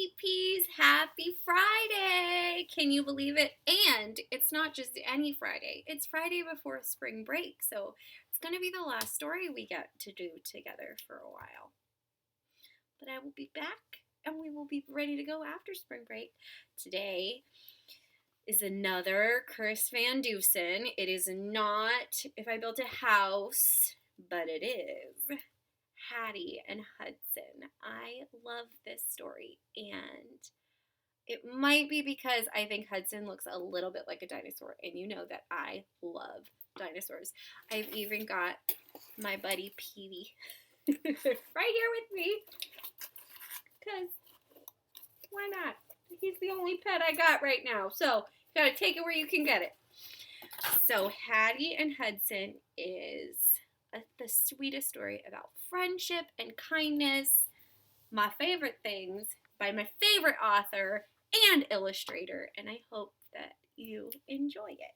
Sweetie Peas, happy Friday! Can you believe it? And it's not just any Friday, it's Friday before spring break, so it's going to be the last story we get to do together for a while. But I will be back and we will be ready to go after spring break. Today is another Chris Van Dusen. It is not If I Built a House, but it is Hattie and Hudson. I love this story, and it might be because I think Hudson looks a little bit like a dinosaur, and you know that I love dinosaurs. I've even got my buddy Petey right here with me, because why not? He's the only pet I got right now, so you gotta take it where you can get it. So Hattie and Hudson is the sweetest story about friendship and kindness, my favorite things, by my favorite author and illustrator, and I hope that you enjoy it.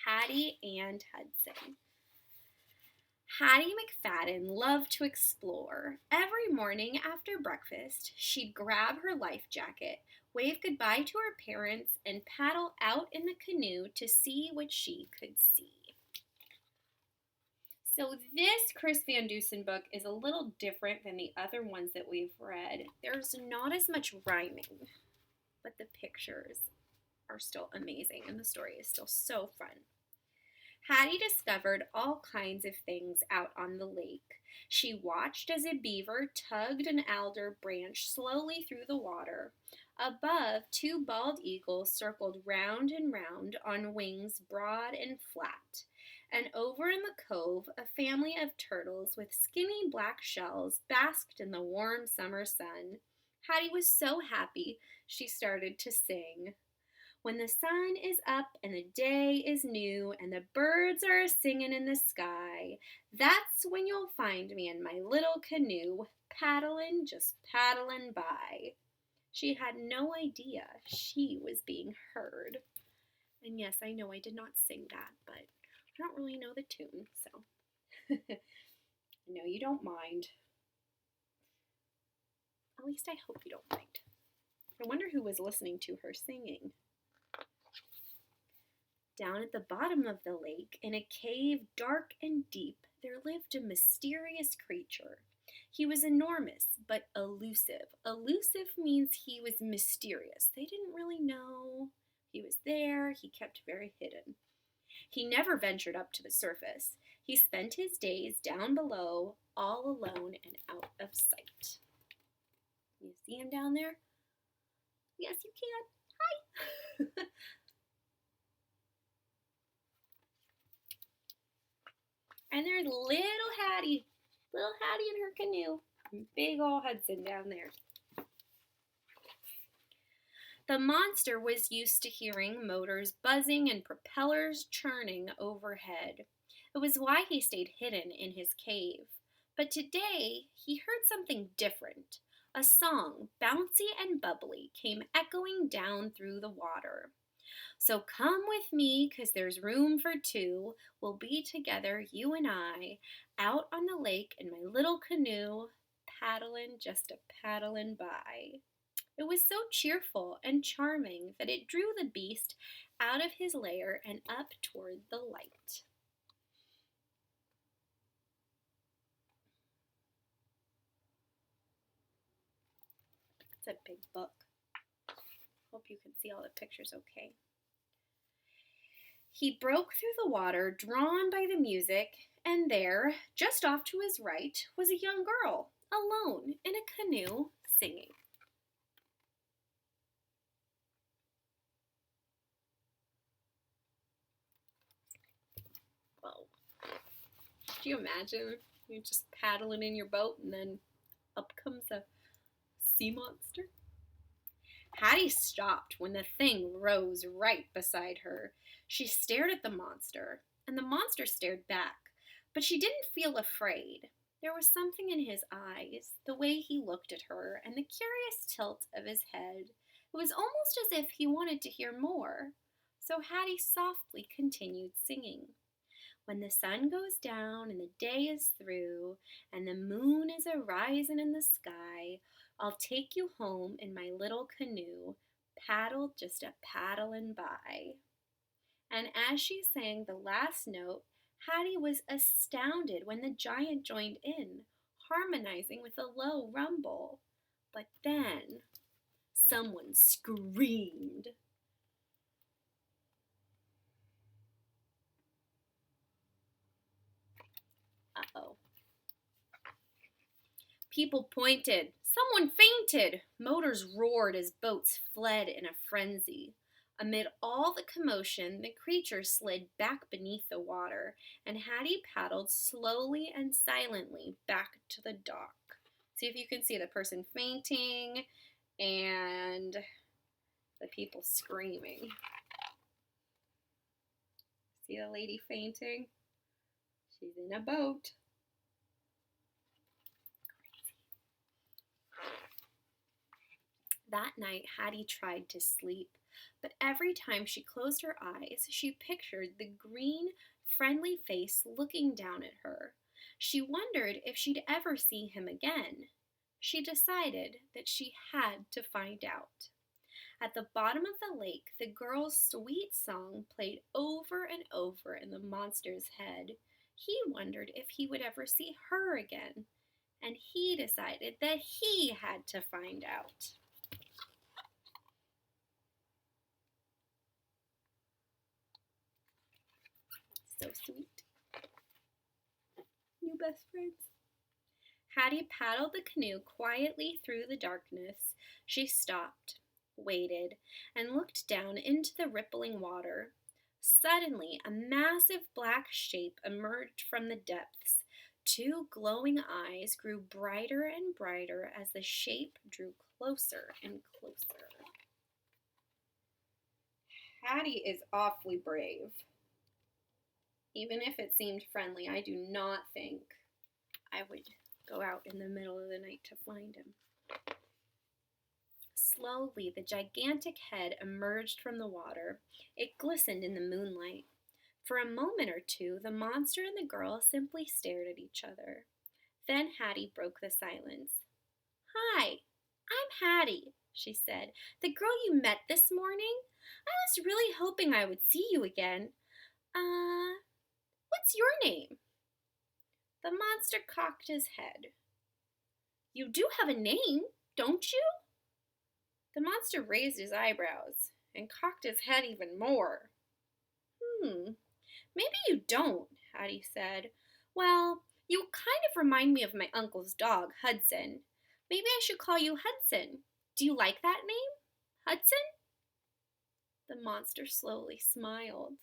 Hattie and Hudson. Hattie McFadden loved to explore. Every morning after breakfast, she'd grab her life jacket, wave goodbye to her parents, and paddle out in the canoe to see what she could see. So this Chris Van Dusen book is a little different than the other ones that we've read. There's not as much rhyming, but the pictures are still amazing and the story is still so fun. Hattie discovered all kinds of things out on the lake. She watched as a beaver tugged an alder branch slowly through the water. Above, two bald eagles circled round and round on wings broad and flat. And over in the cove, a family of turtles with skinny black shells basked in the warm summer sun. Hattie was so happy, she started to sing. When the sun is up and the day is new and the birds are singing in the sky, that's when you'll find me in my little canoe, paddling, just paddling by. She had no idea she was being heard. And yes, I know I did not sing that, but I don't really know the tune, so I know you don't mind. At least I hope you don't mind. I wonder who was listening to her singing. Down at the bottom of the lake, in a cave dark and deep, there lived a mysterious creature. He was enormous, but elusive. Elusive means he was mysterious. They didn't really know he was there. He kept very hidden. He never ventured up to the surface. He spent his days down below, all alone and out of sight. You see him down there? Yes, you can. Hi! And there's little Hattie in her canoe. Big ol' Hudson down there. The monster was used to hearing motors buzzing and propellers churning overhead. It was why he stayed hidden in his cave. But today, he heard something different. A song, bouncy and bubbly, came echoing down through the water. So come with me, 'cause there's room for two. We'll be together, you and I, out on the lake in my little canoe, paddling, just a paddling by. It was so cheerful and charming that it drew the beast out of his lair and up toward the light. It's a big book. Hope you can see all the pictures okay. He broke through the water, drawn by the music, and there, just off to his right, was a young girl, alone, in a canoe, singing. Whoa. Could you imagine? You're just paddling in your boat, and then up comes a sea monster? Hattie stopped when the thing rose right beside her. She stared at the monster, and the monster stared back, but she didn't feel afraid. There was something in his eyes, the way he looked at her, and the curious tilt of his head. It was almost as if he wanted to hear more. So Hattie softly continued singing. When the sun goes down and the day is through, and the moon is a-risin' in the sky, I'll take you home in my little canoe, paddle just a paddlin' by. And as she sang the last note, Hattie was astounded when the giant joined in, harmonizing with a low rumble. But then someone screamed. Uh-oh. People pointed. Someone fainted. Motors roared as boats fled in a frenzy. Amid all the commotion, the creature slid back beneath the water, and Hattie paddled slowly and silently back to the dock. See if you can see the person fainting and the people screaming. See the lady fainting? She's in a boat. That night, Hattie tried to sleep, but every time she closed her eyes, she pictured the green, friendly face looking down at her. She wondered if she'd ever see him again. She decided that she had to find out. At the bottom of the lake, the girl's sweet song played over and over in the monster's head. He wondered if he would ever see her again, and he decided that he had to find out. So sweet. New best friends. Hattie paddled the canoe quietly through the darkness. She stopped, waited, and looked down into the rippling water. Suddenly, a massive black shape emerged from the depths. Two glowing eyes grew brighter and brighter as the shape drew closer and closer. Hattie is awfully brave. Even if it seemed friendly, I do not think I would go out in the middle of the night to find him. Slowly, the gigantic head emerged from the water. It glistened in the moonlight. For a moment or two, the monster and the girl simply stared at each other. Then Hattie broke the silence. "Hi, I'm Hattie," she said. "The girl you met this morning? I was really hoping I would see you again. What's your name?" The monster cocked his head. "You do have a name, don't you?" The monster raised his eyebrows and cocked his head even more. Maybe you don't," Hattie said. "Well, you kind of remind me of my uncle's dog, Hudson. Maybe I should call you Hudson. Do you like that name? Hudson?" The monster slowly smiled.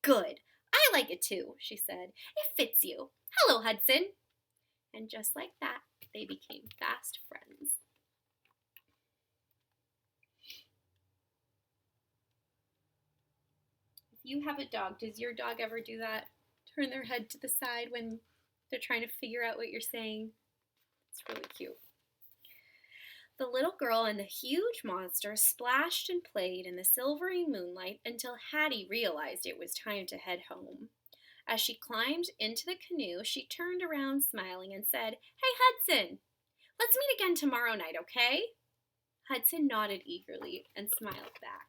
"Good. I like it too," she said. "It fits you. Hello, Hudson." And just like that, they became fast friends. If you have a dog, does your dog ever do that? Turn their head to the side when they're trying to figure out what you're saying? It's really cute. The little girl and the huge monster splashed and played in the silvery moonlight until Hattie realized it was time to head home. As she climbed into the canoe, she turned around smiling and said, "Hey, Hudson, let's meet again tomorrow night, okay?" Hudson nodded eagerly and smiled back.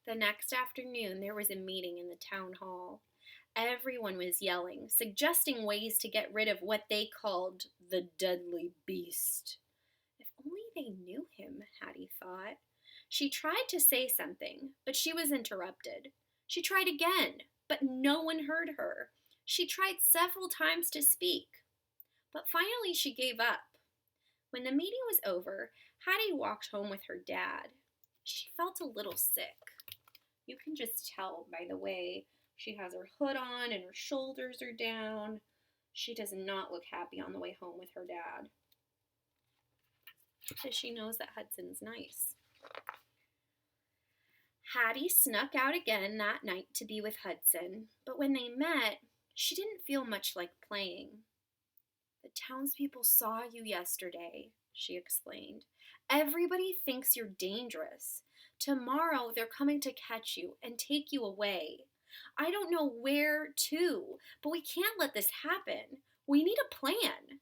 The next afternoon, there was a meeting in the town hall. Everyone was yelling, suggesting ways to get rid of what they called the deadly beast. If only they knew him, Hattie thought. She tried to say something, but she was interrupted. She tried again, but no one heard her. She tried several times to speak, but finally she gave up. When the meeting was over, Hattie walked home with her dad. She felt a little sick. You can just tell by the way she has her hood on and her shoulders are down. She does not look happy on the way home with her dad. Because she knows that Hudson's nice. Hattie snuck out again that night to be with Hudson, but when they met, she didn't feel much like playing. "The townspeople saw you yesterday," she explained. "Everybody thinks you're dangerous. Tomorrow they're coming to catch you and take you away. I don't know where to, but we can't let this happen. We need a plan.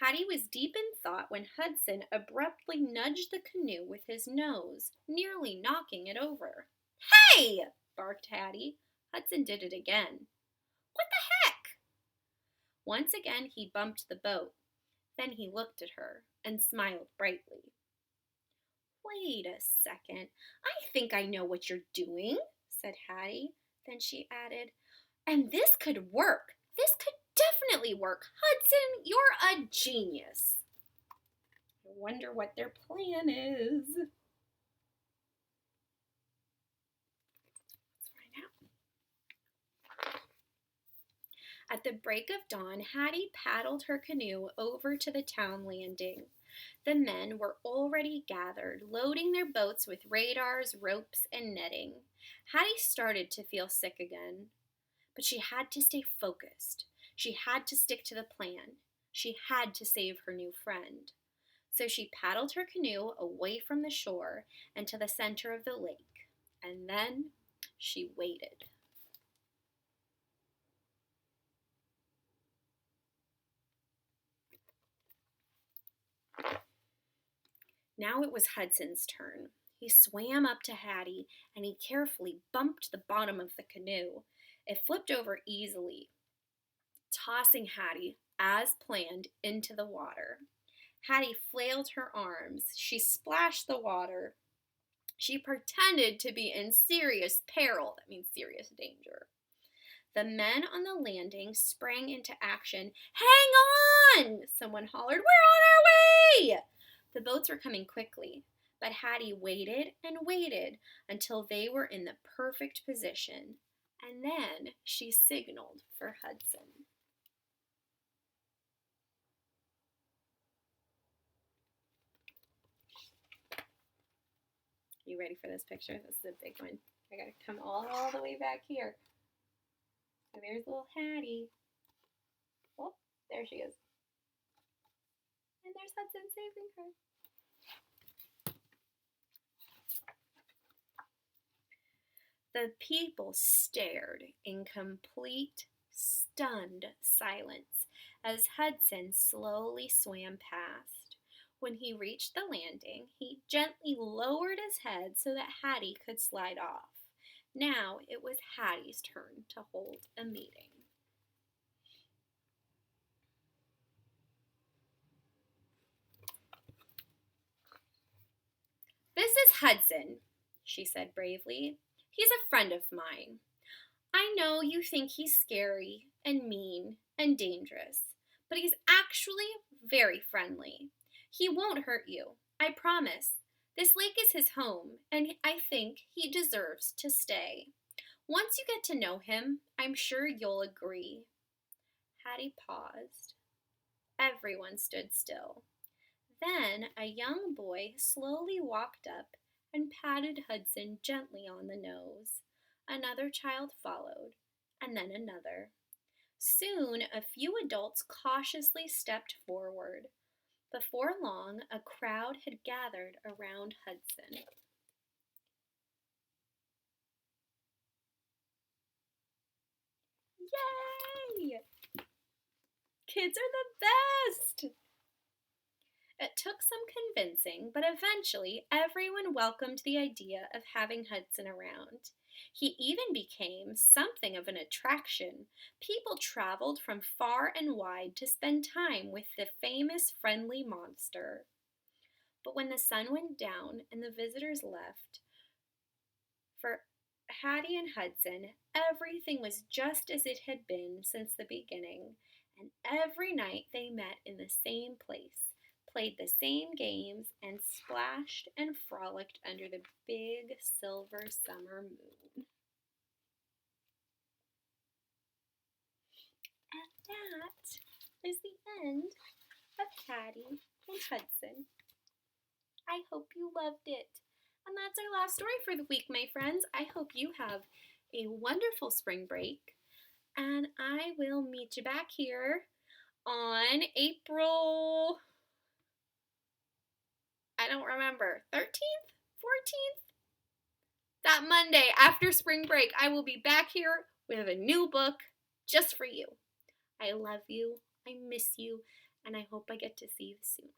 Hattie was deep in thought when Hudson abruptly nudged the canoe with his nose, nearly knocking it over. Hey! Barked Hattie. Hudson did it again. What the heck? Once again he bumped the boat. Then he looked at her and smiled brightly. Wait a second. I think I know what you're doing, said Hattie. Then she added, and this could work. This could definitely work. Hudson, you're a genius. I wonder what their plan is. Let's find out. At the break of dawn, Hattie paddled her canoe over to the town landing. The men were already gathered, loading their boats with radars, ropes, and netting. Hattie started to feel sick again, but she had to stay focused. She had to stick to the plan. She had to save her new friend. So she paddled her canoe away from the shore and to the center of the lake. And then she waited. Now it was Hudson's turn. He swam up to Hattie and he carefully bumped the bottom of the canoe. It flipped over easily, tossing Hattie, as planned, into the water. Hattie flailed her arms. She splashed the water. She pretended to be in serious peril. That means serious danger. The men on the landing sprang into action. Hang on! Someone hollered. We're on our way! The boats were coming quickly, but Hattie waited and waited until they were in the perfect position, and then she signaled for Hudson. You ready for this picture? This is a big one. I gotta come all the way back here. And there's little Hattie. Oh, there she is. And there's Hudson saving her. The people stared in complete, stunned silence as Hudson slowly swam past. When he reached the landing, he gently lowered his head so that Hattie could slide off. Now it was Hattie's turn to hold a meeting. This is Hudson, she said bravely. He's a friend of mine. I know you think he's scary and mean and dangerous, but he's actually very friendly. He won't hurt you, I promise. This lake is his home, and I think he deserves to stay. Once you get to know him, I'm sure you'll agree. Hattie paused. Everyone stood still. Then a young boy slowly walked up and patted Hudson gently on the nose. Another child followed, and then another. Soon a few adults cautiously stepped forward. Before long, a crowd had gathered around Hudson. Yay! Kids are the best! It took some convincing, but eventually everyone welcomed the idea of having Hudson around. He even became something of an attraction. People traveled from far and wide to spend time with the famous friendly monster. But when the sun went down and the visitors left, for Hattie and Hudson, everything was just as it had been since the beginning, and every night they met in the same place, played the same games, and splashed and frolicked under the big silver summer moon. And that is the end of Hattie and Hudson. I hope you loved it. And that's our last story for the week, my friends. I hope you have a wonderful spring break. And I will meet you back here on April, I don't remember, 13th, 14th? that Monday after spring break, I will be back here with a new book just for you. I love you, I miss you, and I hope I get to see you soon.